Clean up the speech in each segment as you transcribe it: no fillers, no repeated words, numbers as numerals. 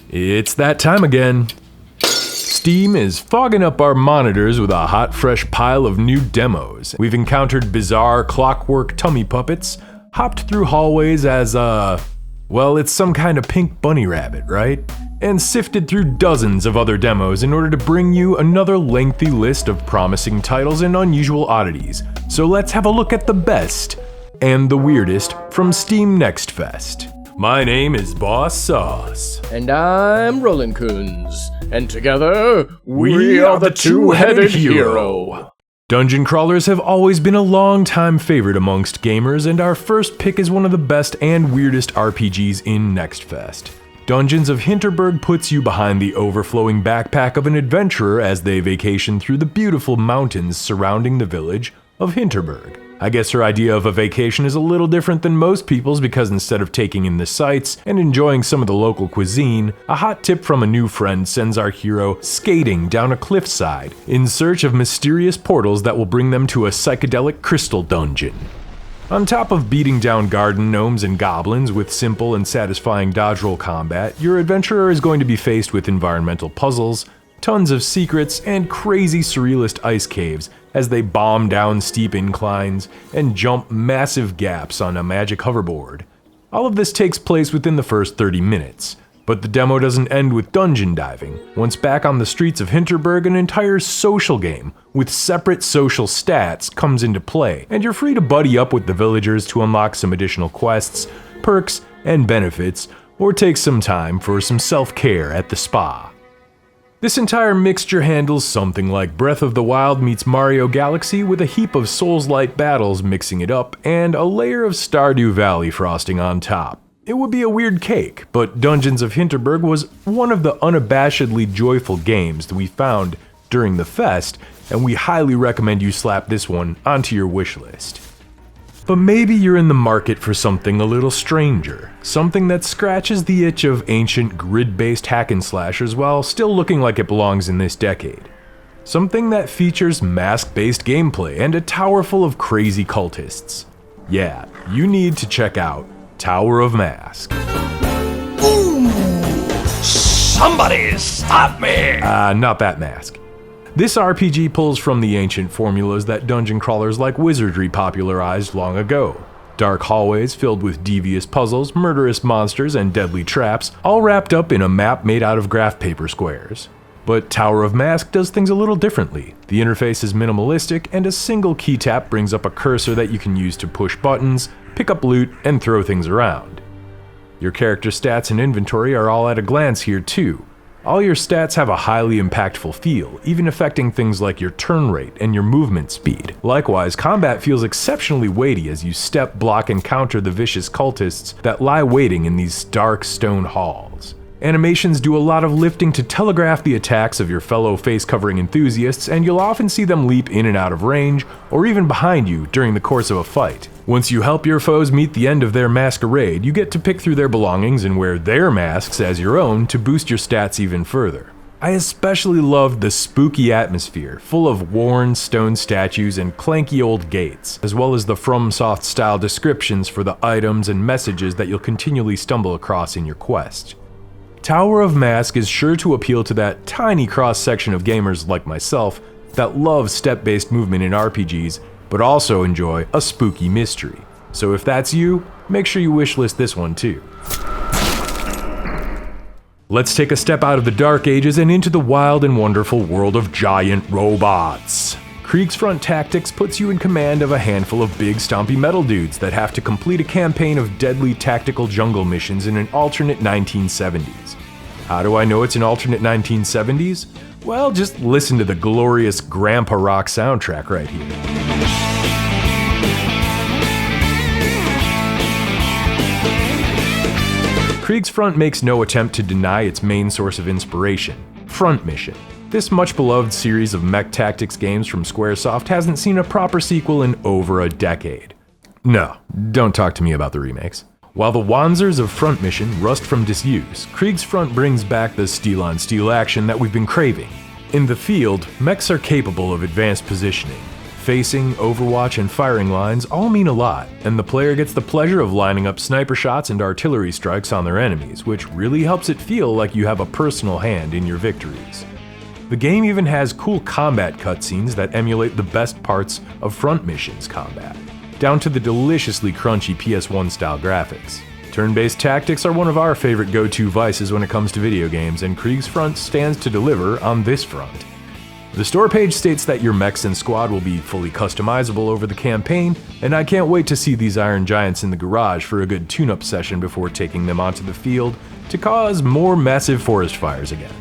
It's that time again. Steam is fogging up our monitors with a hot, fresh pile of new demos. We've encountered bizarre clockwork tummy puppets, hopped through hallways as, well, it's some kind of pink bunny rabbit, right? And sifted through dozens of other demos in order to bring you another lengthy list of promising titles and unusual oddities. So let's have a look at the best and the weirdest from Steam Next Fest. My name is Boss Sauce. And I'm Roland Coons. And together, we are the two-headed hero. Dungeon crawlers have always been a long-time favorite amongst gamers, and our first pick is one of the best and weirdest RPGs in Next Fest. Dungeons of Hinterberg puts you behind the overflowing backpack of an adventurer as they vacation through the beautiful mountains surrounding the village of Hinterberg. I guess her idea of a vacation is a little different than most people's because instead of taking in the sights and enjoying some of the local cuisine, a hot tip from a new friend sends our hero skating down a cliffside in search of mysterious portals that will bring them to a psychedelic crystal dungeon. On top of beating down garden gnomes and goblins with simple and satisfying dodge roll combat, your adventurer is going to be faced with environmental puzzles, tons of secrets, and crazy surrealist ice caves as they bomb down steep inclines and jump massive gaps on a magic hoverboard. All of this takes place within the first 30 minutes, but the demo doesn't end with dungeon diving. Once back on the streets of Hinterberg, an entire social game with separate social stats comes into play, and you're free to buddy up with the villagers to unlock some additional quests, perks, and benefits, or take some time for some self-care at the spa. This entire mixture handles something like Breath of the Wild meets Mario Galaxy with a heap of Souls-like battles mixing it up and a layer of Stardew Valley frosting on top. It would be a weird cake, but Dungeons of Hinterberg was one of the unabashedly joyful games that we found during the fest, and we highly recommend you slap this one onto your wish list. But maybe you're in the market for something a little stranger, something that scratches the itch of ancient grid-based hack and slashers while still looking like it belongs in this decade. Something that features mask-based gameplay and a tower full of crazy cultists. Yeah, you need to check out Tower of Mask. Ooh, somebody stop me! Not that mask. This RPG pulls from the ancient formulas that dungeon crawlers like Wizardry popularized long ago. Dark hallways filled with devious puzzles, murderous monsters, and deadly traps, all wrapped up in a map made out of graph paper squares. But Tower of Mask does things a little differently. The interface is minimalistic, and a single key tap brings up a cursor that you can use to push buttons, pick up loot, and throw things around. Your character stats and inventory are all at a glance here too. All your stats have a highly impactful feel, even affecting things like your turn rate and your movement speed. Likewise, combat feels exceptionally weighty as you step, block, and counter the vicious cultists that lie waiting in these dark stone halls. Animations do a lot of lifting to telegraph the attacks of your fellow face-covering enthusiasts, and you'll often see them leap in and out of range, or even behind you during the course of a fight. Once you help your foes meet the end of their masquerade, you get to pick through their belongings and wear their masks as your own to boost your stats even further. I especially loved the spooky atmosphere, full of worn stone statues and clanky old gates, as well as the FromSoft style descriptions for the items and messages that you'll continually stumble across in your quest. Tower of Mask is sure to appeal to that tiny cross-section of gamers like myself that love step-based movement in RPGs, but also enjoy a spooky mystery. So if that's you, make sure you wishlist this one too. Let's take a step out of the Dark Ages and into the wild and wonderful world of giant robots. Kriegsfront Tactics puts you in command of a handful of big stompy metal dudes that have to complete a campaign of deadly tactical jungle missions in an alternate 1970s. How do I know it's an alternate 1970s? Well, just listen to the glorious Grandpa Rock soundtrack right here. Kriegsfront makes no attempt to deny its main source of inspiration, Front Mission. This much-beloved series of mech tactics games from Squaresoft hasn't seen a proper sequel in over a decade. No, don't talk to me about the remakes. While the Wanzers of Front Mission rust from disuse, Kriegsfront brings back the steel-on-steel action that we've been craving. In the field, mechs are capable of advanced positioning, Facing, overwatch, and firing lines all mean a lot, and the player gets the pleasure of lining up sniper shots and artillery strikes on their enemies, which really helps it feel like you have a personal hand in your victories. The game even has cool combat cutscenes that emulate the best parts of Front Mission's combat, down to the deliciously crunchy PS1 style graphics. Turn-based tactics are one of our favorite go-to vices when it comes to video games, and Kriegsfront stands to deliver on this front. The store page states that your mechs and squad will be fully customizable over the campaign, and I can't wait to see these iron giants in the garage for a good tune-up session before taking them onto the field to cause more massive forest fires again.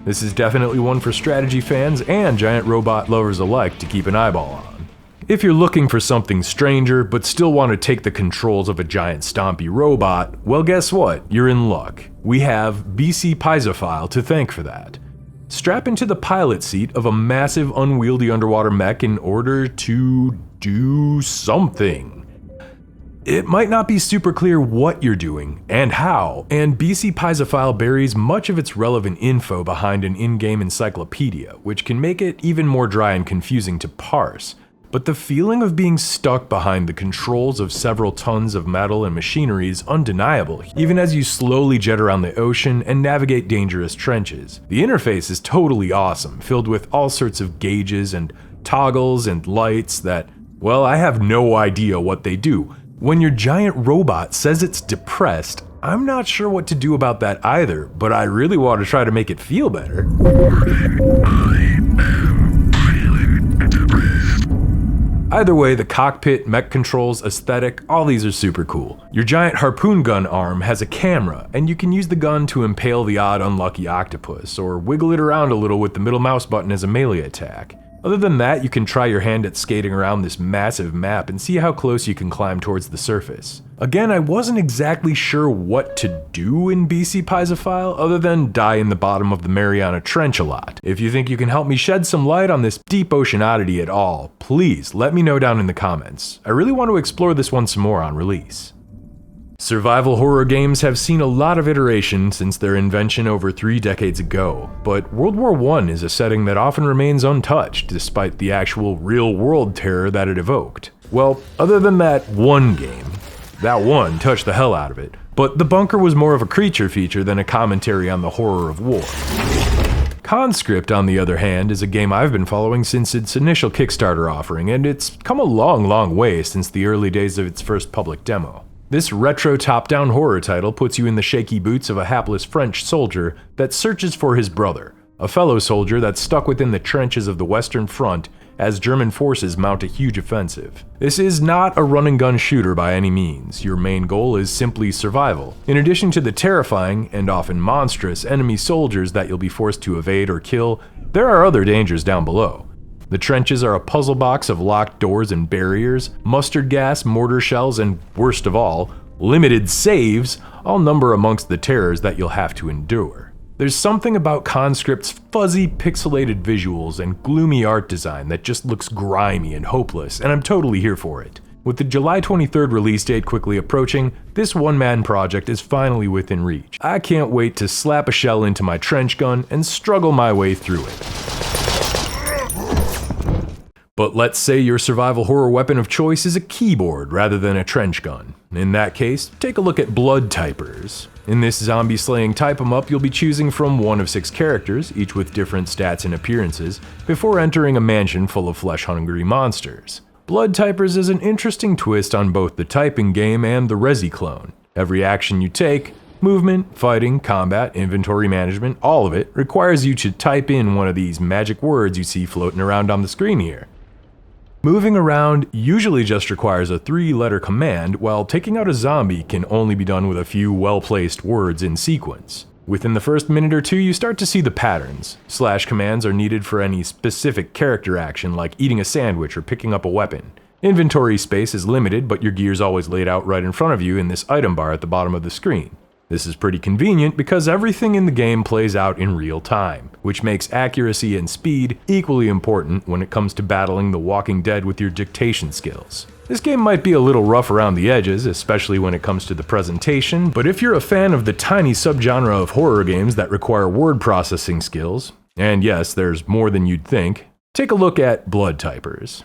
This is definitely one for strategy fans and giant robot lovers alike to keep an eyeball on. If you're looking for something stranger but still want to take the controls of a giant stompy robot, well guess what? You're in luck. We have BC Piezophile to thank for that. Strap into the pilot seat of a massive unwieldy underwater mech in order to do something. It might not be super clear what you're doing and how, and BC Piezophile buries much of its relevant info behind an in-game encyclopedia, which can make it even more dry and confusing to parse. But the feeling of being stuck behind the controls of several tons of metal and machinery is undeniable, even as you slowly jet around the ocean and navigate dangerous trenches. The interface is totally awesome, filled with all sorts of gauges and toggles and lights that, well, I have no idea what they do. When your giant robot says it's depressed, I'm not sure what to do about that either, but I really want to try to make it feel better. Either way, the cockpit, mech controls, aesthetic, all these are super cool. Your giant harpoon gun arm has a camera, and you can use the gun to impale the odd unlucky octopus, or wiggle it around a little with the middle mouse button as a melee attack. Other than that, you can try your hand at skating around this massive map and see how close you can climb towards the surface. Again, I wasn't exactly sure what to do in BC Piezophile other than die in the bottom of the Mariana Trench a lot. If you think you can help me shed some light on this deep ocean oddity at all, please let me know down in the comments. I really want to explore this one some more on release. Survival horror games have seen a lot of iteration since their invention over 3 decades ago, but World War I is a setting that often remains untouched despite the actual real-world terror that it evoked. Well, other than that one game. That one touched the hell out of it, but The Bunker was more of a creature feature than a commentary on the horror of war. Conscript, on the other hand, is a game I've been following since its initial Kickstarter offering, and it's come a long way since the early days of its first public demo. This retro top-down horror title puts you in the shaky boots of a hapless French soldier that searches for his brother, a fellow soldier that's stuck within the trenches of the Western Front as German forces mount a huge offensive. This is not a run-and-gun shooter by any means. Your main goal is simply survival. In addition to the terrifying, and often monstrous, enemy soldiers that you'll be forced to evade or kill, there are other dangers down below. The trenches are a puzzle box of locked doors and barriers, mustard gas, mortar shells, and worst of all, limited saves, all number amongst the terrors that you'll have to endure. There's something about Conscript's fuzzy, pixelated visuals and gloomy art design that just looks grimy and hopeless, and I'm totally here for it. With the July 23rd release date quickly approaching, this one-man project is finally within reach. I can't wait to slap a shell into my trench gun and struggle my way through it. But let's say your survival horror weapon of choice is a keyboard rather than a trench gun. In that case, take a look at Blood Typers. In this zombie-slaying type-em-up, you'll be choosing from one of 6 characters, each with different stats and appearances, before entering a mansion full of flesh-hungry monsters. Blood Typers is an interesting twist on both the typing game and the Resi clone. Every action you take, movement, fighting, combat, inventory management, all of it, requires you to type in one of these magic words you see floating around on the screen here. Moving around usually just requires a 3-letter command, while taking out a zombie can only be done with a few well-placed words in sequence. Within the first minute or two, you start to see the patterns. Slash commands are needed for any specific character action, like eating a sandwich or picking up a weapon. Inventory space is limited, but your gear's always laid out right in front of you in this item bar at the bottom of the screen. This is pretty convenient because everything in the game plays out in real time, which makes accuracy and speed equally important when it comes to battling the Walking Dead with your dictation skills. This game might be a little rough around the edges, especially when it comes to the presentation, but if you're a fan of the tiny subgenre of horror games that require word processing skills, and yes, there's more than you'd think, take a look at Blood Typers.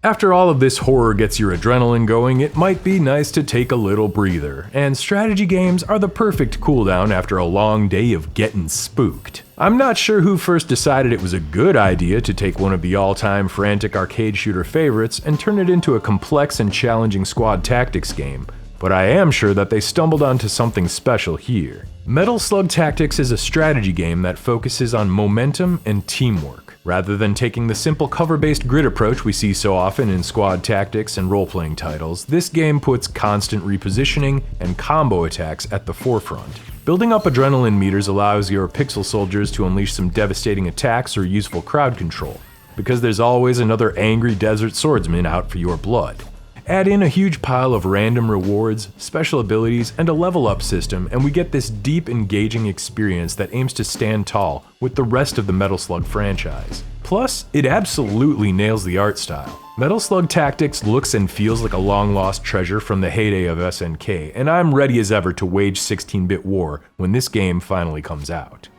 After all of this horror gets your adrenaline going, it might be nice to take a little breather, and strategy games are the perfect cooldown after a long day of getting spooked. I'm not sure who first decided it was a good idea to take one of the all-time frantic arcade shooter favorites and turn it into a complex and challenging squad tactics game, but I am sure that they stumbled onto something special here. Metal Slug Tactics is a strategy game that focuses on momentum and teamwork. Rather than taking the simple cover-based grid approach we see so often in squad tactics and role-playing titles, this game puts constant repositioning and combo attacks at the forefront. Building up adrenaline meters allows your pixel soldiers to unleash some devastating attacks or useful crowd control, because there's always another angry desert swordsman out for your blood. Add in a huge pile of random rewards, special abilities, and a level up system, and we get this deep, engaging experience that aims to stand tall with the rest of the Metal Slug franchise. Plus, it absolutely nails the art style. Metal Slug Tactics looks and feels like a long-lost treasure from the heyday of SNK, and I'm ready as ever to wage 16-bit war when this game finally comes out.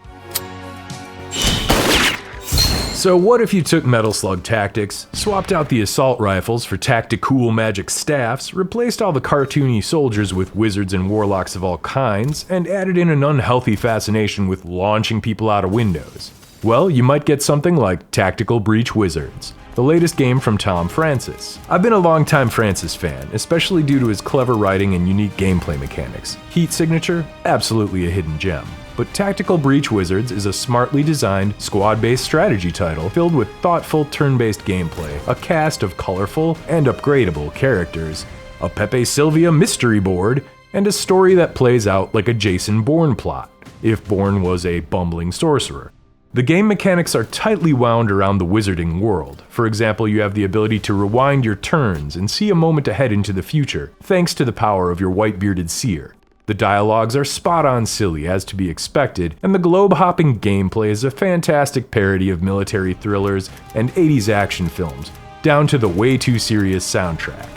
So what if you took Metal Slug Tactics, swapped out the assault rifles for tactical magic staffs, replaced all the cartoony soldiers with wizards and warlocks of all kinds, and added in an unhealthy fascination with launching people out of windows? Well, you might get something like Tactical Breach Wizards, the latest game from Tom Francis. I've been a longtime Francis fan, especially due to his clever writing and unique gameplay mechanics. Heat signature? Absolutely a hidden gem. But Tactical Breach Wizards is a smartly designed, squad-based strategy title filled with thoughtful turn-based gameplay, a cast of colorful and upgradable characters, a Pepe Sylvia mystery board, and a story that plays out like a Jason Bourne plot, if Bourne was a bumbling sorcerer. The game mechanics are tightly wound around the wizarding world. For example, you have the ability to rewind your turns and see a moment ahead into the future, thanks to the power of your white-bearded seer. The dialogues are spot-on silly, as to be expected, and the globe-hopping gameplay is a fantastic parody of military thrillers and 80s action films, down to the way-too-serious soundtrack.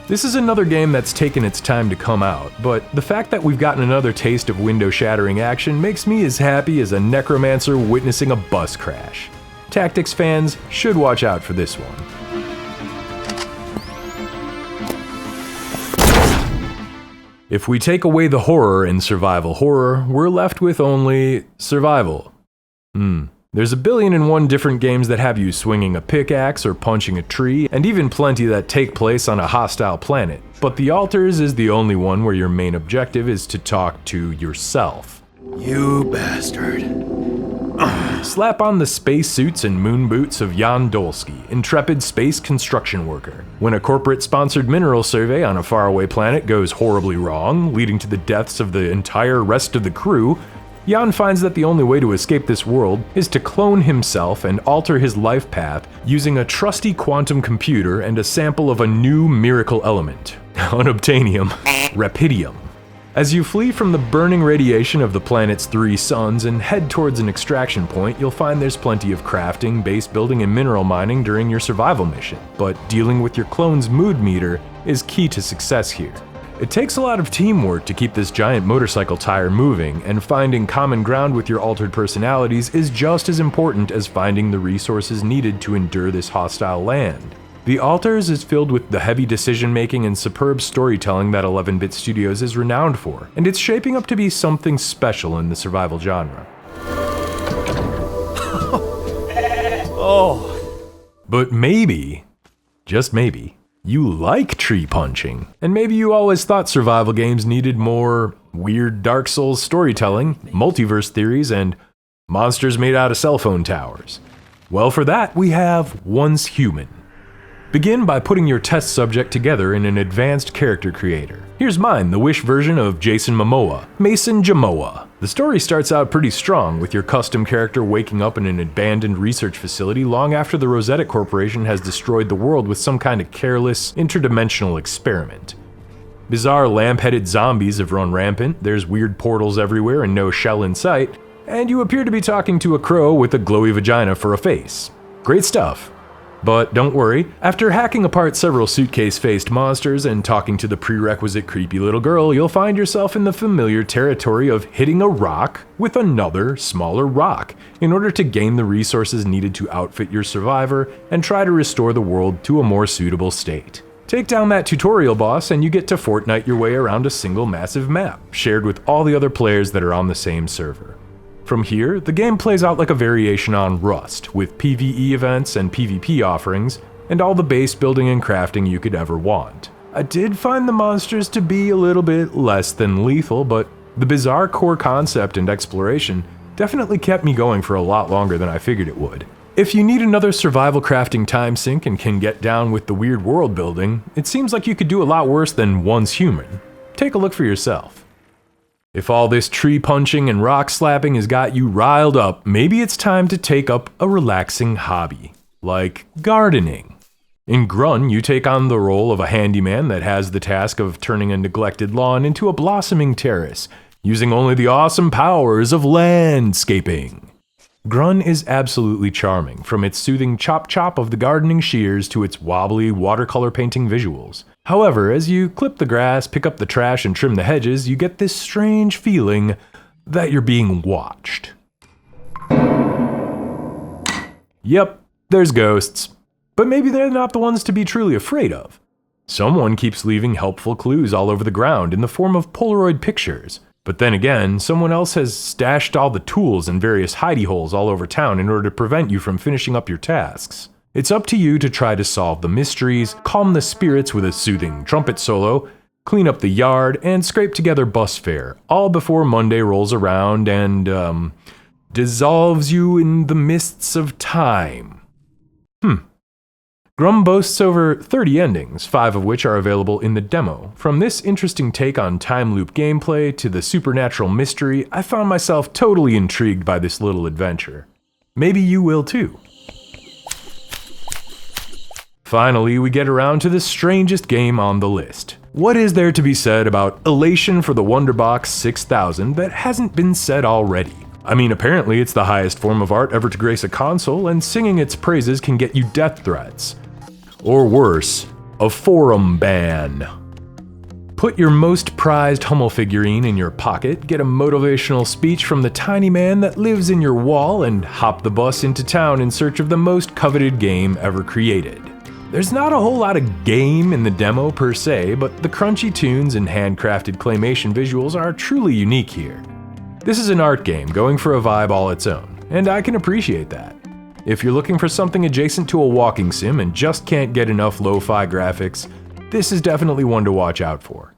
This is another game that's taken its time to come out, but the fact that we've gotten another taste of window-shattering action makes me as happy as a necromancer witnessing a bus crash. Tactics fans should watch out for this one. If we take away the horror in survival horror, we're left with only survival. There's a billion and one different games that have you swinging a pickaxe or punching a tree, and even plenty that take place on a hostile planet. But The Altars is the only one where your main objective is to talk to yourself. You bastard. Slap on the space suits and moon boots of Jan Dolsky, intrepid space construction worker. When a corporate-sponsored mineral survey on a faraway planet goes horribly wrong, leading to the deaths of the entire rest of the crew, Jan finds that the only way to escape this world is to clone himself and alter his life path using a trusty quantum computer and a sample of a new miracle element, unobtainium, rapidium. As you flee from the burning radiation of the planet's 3 suns and head towards an extraction point, you'll find there's plenty of crafting, base building, and mineral mining during your survival mission, but dealing with your clone's mood meter is key to success here. It takes a lot of teamwork to keep this giant motorcycle tire moving, and finding common ground with your altered personalities is just as important as finding the resources needed to endure this hostile land. The Altars is filled with the heavy decision-making and superb storytelling that 11-Bit Studios is renowned for, and it's shaping up to be something special in the survival genre. But maybe, just maybe, you like tree punching, and maybe you always thought survival games needed more weird Dark Souls storytelling, multiverse theories, and monsters made out of cell phone towers. Well, for that, we have Once Human. Begin by putting your test subject together in an advanced character creator. Here's mine, the Wish version of Jason Momoa, Mason Jamoa. The story starts out pretty strong, with your custom character waking up in an abandoned research facility long after the Rosetta Corporation has destroyed the world with some kind of careless, interdimensional experiment. Bizarre lamp-headed zombies have run rampant, there's weird portals everywhere and no shell in sight, and you appear to be talking to a crow with a glowy vagina for a face. Great stuff. But don't worry, after hacking apart several suitcase-faced monsters and talking to the prerequisite creepy little girl, you'll find yourself in the familiar territory of hitting a rock with another, smaller rock in order to gain the resources needed to outfit your survivor and try to restore the world to a more suitable state. Take down that tutorial boss and you get to Fortnite your way around a single massive map, shared with all the other players that are on the same server. From here, the game plays out like a variation on Rust, with PvE events and PvP offerings, and all the base building and crafting you could ever want. I did find the monsters to be a little bit less than lethal, but the bizarre core concept and exploration definitely kept me going for a lot longer than I figured it would. If you need another survival crafting time sink and can get down with the weird world building, it seems like you could do a lot worse than Once Human. Take a look for yourself. If all this tree punching and rock slapping has got you riled up, maybe it's time to take up a relaxing hobby, like gardening. In Grun, you take on the role of a handyman that has the task of turning a neglected lawn into a blossoming terrace, using only the awesome powers of landscaping. Grun is absolutely charming, from its soothing chop-chop of the gardening shears to its wobbly watercolor painting visuals. However, as you clip the grass, pick up the trash, and trim the hedges, you get this strange feeling that you're being watched. Yep, there's ghosts. But maybe they're not the ones to be truly afraid of. Someone keeps leaving helpful clues all over the ground in the form of Polaroid pictures. But then again, someone else has stashed all the tools in various hidey holes all over town in order to prevent you from finishing up your tasks. It's up to you to try to solve the mysteries, calm the spirits with a soothing trumpet solo, clean up the yard, and scrape together bus fare, all before Monday rolls around and, dissolves you in the mists of time. Grum boasts over 30 endings, 5 of which are available in the demo. From this interesting take on time loop gameplay to the supernatural mystery, I found myself totally intrigued by this little adventure. Maybe you will too. Finally, we get around to the strangest game on the list. What is there to be said about Elation for the Wonderbox 6000 that hasn't been said already? I mean, apparently it's the highest form of art ever to grace a console, and singing its praises can get you death threats. Or worse, a forum ban. Put your most prized Hummel figurine in your pocket, get a motivational speech from the tiny man that lives in your wall, and hop the bus into town in search of the most coveted game ever created. There's not a whole lot of game in the demo per se, but the crunchy tunes and handcrafted claymation visuals are truly unique here. This is an art game going for a vibe all its own, and I can appreciate that. If you're looking for something adjacent to a walking sim and just can't get enough lo-fi graphics, this is definitely one to watch out for.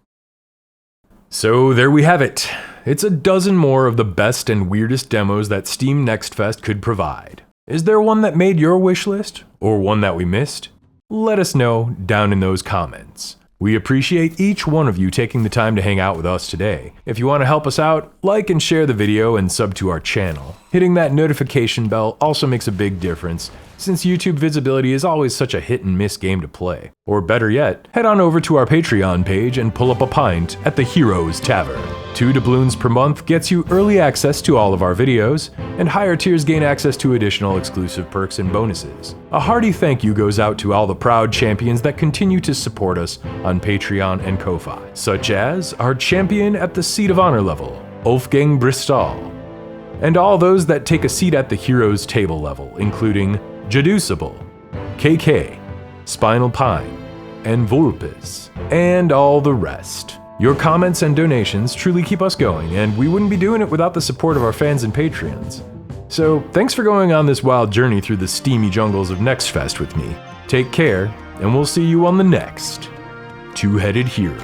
So there we have it. It's a dozen more of the best and weirdest demos that Steam Next Fest could provide. Is there one that made your wish list? Or one that we missed? Let us know down in those comments. We appreciate each one of you taking the time to hang out with us today. If you want to help us out, like and share the video and sub to our channel. Hitting that notification bell also makes a big difference, since YouTube visibility is always such a hit and miss game to play. Or better yet, head on over to our Patreon page and pull up a pint at the Heroes Tavern. 2 doubloons per month gets you early access to all of our videos, and higher tiers gain access to additional exclusive perks and bonuses. A hearty thank you goes out to all the proud champions that continue to support us on Patreon and Ko-Fi, such as our champion at the Seat of Honor level, Wolfgang Bristol, and all those that take a seat at the Heroes table level, including Jaducible, KK, Spinal Pine, and Vulpes, and all the rest. Your comments and donations truly keep us going, and we wouldn't be doing it without the support of our fans and Patreons. So thanks for going on this wild journey through the steamy jungles of Next Fest with me. Take care, and we'll see you on the next Two-Headed Hero.